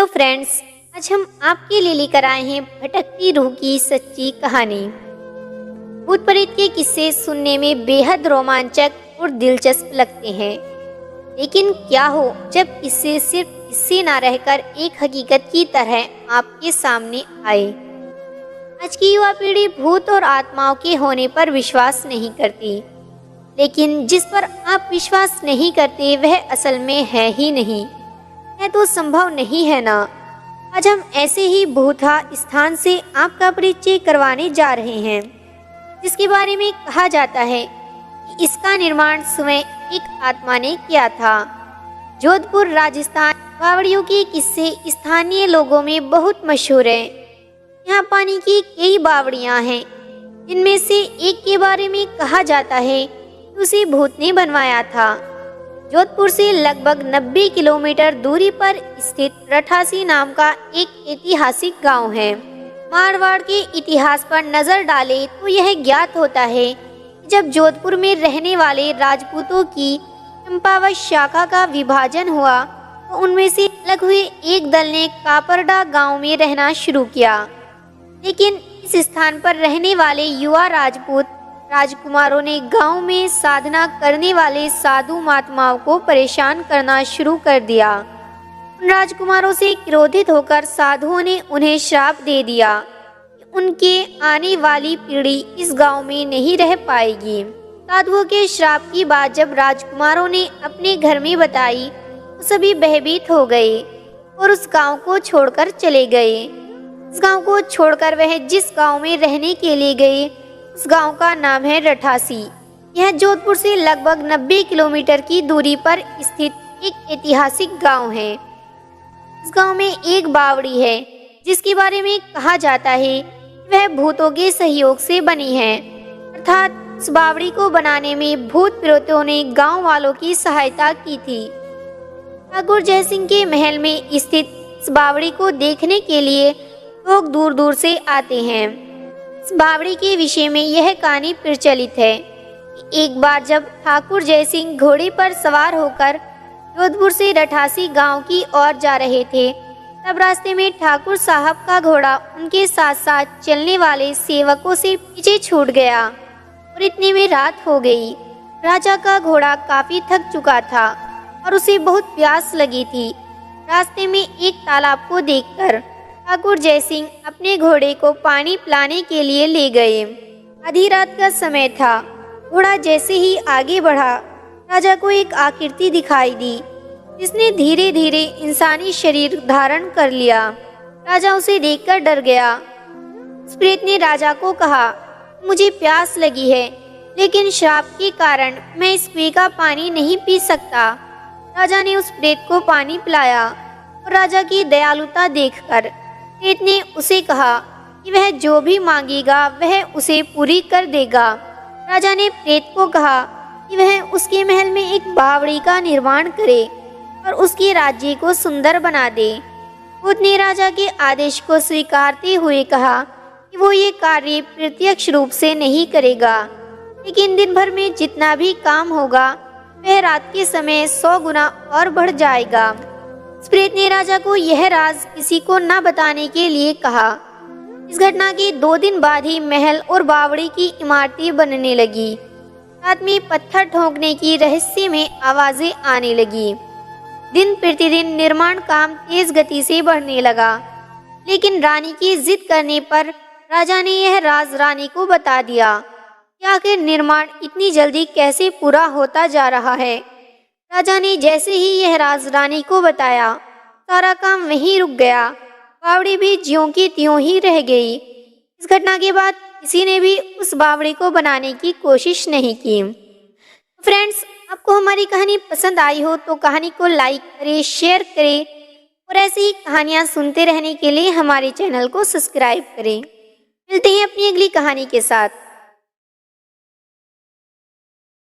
Hello friends, आज हम आपके लिए लेकर आए हैं भटकती रूह की सच्ची कहानी। भूत प्रेत के किस्से सुनने में बेहद रोमांचक और दिलचस्प लगते हैं, लेकिन क्या हो जब किस्से सिर्फ किस्से ना रहकर एक हकीकत की तरह आपके सामने आए। आज की युवा पीढ़ी भूत और आत्माओं के होने पर विश्वास नहीं करती, लेकिन जिस पर आप विश्वास नहीं करते वह असल में है ही नहीं, यह तो संभव नहीं है ना। आज हम ऐसे ही भूता स्थान से आपका परिचय करवाने जा रहे हैं, जिसके बारे में कहा जाता है कि इसका निर्माण स्वयं एक आत्मा ने किया था। जोधपुर राजस्थान। बावड़ियों के किस्से स्थानीय लोगों में बहुत मशहूर है। यहाँ पानी की कई बावड़ियाँ हैं, जिनमें से एक के बारे में कहा जाता है कि उसे भूत ने बनवाया था। जोधपुर से लगभग 90 किलोमीटर दूरी पर स्थित रठासी नाम का एक ऐतिहासिक गांव है। मारवाड़ के इतिहास पर नजर डालें तो यह ज्ञात होता है कि जब जोधपुर में रहने वाले राजपूतों की चंपावत शाखा का विभाजन हुआ तो उनमें से अलग हुए एक दल ने कापरडा गांव में रहना शुरू किया। लेकिन इस स्थान पर रहने वाले युवा राजपूत राजकुमारों ने गांव में साधना करने वाले साधु महात्माओं को परेशान करना शुरू कर दिया। उन राजकुमारों से क्रोधित होकर साधुओं ने उन्हें श्राप दे दिया कि उनके आने वाली पीढ़ी इस गांव में नहीं रह पाएगी। साधुओं के श्राप की बात जब राजकुमारों ने अपने घर में बताई तो सभी भयभीत हो गए और उस गांव को छोड़कर चले गए। इस गांव को छोड़कर वह जिस गांव में रहने के लिए गए उस गांव का नाम है रठासी। यह जोधपुर से लगभग 90 किलोमीटर की दूरी पर स्थित एक ऐतिहासिक गांव है। इस गांव में एक बावड़ी है, जिसके बारे में कहा जाता है कि वह भूतों के सहयोग से बनी है, अर्थात इस बावड़ी को बनाने में भूत प्रेतों ने गांव वालों की सहायता की थी। ठाकुर जयसिंह के महल में स्थित इस बावड़ी को देखने के लिए लोग दूर दूर से आते हैं। इस बावड़ी के विषय में यह कहानी प्रचलित है कि एक बार जब ठाकुर जयसिंह घोड़े पर सवार होकर जोधपुर से रठासी गांव की ओर जा रहे थे, तब रास्ते में ठाकुर साहब का घोड़ा उनके साथ साथ चलने वाले सेवकों से पीछे छूट गया और इतने में रात हो गई। राजा का घोड़ा काफी थक चुका था और उसे बहुत प्यास लगी थी। रास्ते में एक तालाब को देखकर ठाकुर जयसिंह अपने घोड़े को पानी पिलाने के लिए ले गए। आधी रात का समय था। घोड़ा जैसे ही आगे बढ़ा, राजा को एक आकृति दिखाई दी, जिसने धीरे धीरे इंसानी शरीर धारण कर लिया। राजा उसे देखकर डर गया। उस प्रेत ने राजा को कहा, मुझे प्यास लगी है, लेकिन श्राप के कारण मैं इस कुएं का पानी नहीं पी सकता। राजा ने उस प्रेत को पानी पिलाया और राजा की दयालुता देखकर प्रेत ने उसे कहा कि वह जो भी मांगेगा वह उसे पूरी कर देगा। राजा ने प्रेत को कहा कि वह उसके महल में एक बावड़ी का निर्माण करे और उसके राज्य को सुंदर बना दे। भूत ने राजा के आदेश को स्वीकारते हुए कहा कि वो ये कार्य प्रत्यक्ष रूप से नहीं करेगा, लेकिन दिन भर में जितना भी काम होगा वह रात के समय 100 गुना और बढ़ जाएगा। प्रेत ने राजा को यह राज किसी को न बताने के लिए कहा। इस घटना के 2 दिन बाद ही महल और बावड़ी की इमारतें बनने लगी। रात में पत्थर ठोकने की रहस्य में आवाजें आने लगी। दिन प्रतिदिन निर्माण काम तेज गति से बढ़ने लगा, लेकिन रानी की जिद करने पर राजा ने यह राज रानी को बता दिया कि आखिर निर्माण इतनी जल्दी कैसे पूरा होता जा रहा है। राजा ने जैसे ही यह राज रानी को बताया, सारा काम वहीं रुक गया। बावड़ी भी ज्यों की त्यों ही रह गई। इस घटना के बाद किसी ने भी उस बावड़ी को बनाने की कोशिश नहीं की। फ्रेंड्स, आपको हमारी कहानी पसंद आई हो तो कहानी को लाइक करें, शेयर करें और ऐसी ही कहानियाँ सुनते रहने के लिए हमारे चैनल को सब्सक्राइब करें। मिलते हैं अपनी अगली कहानी के साथ।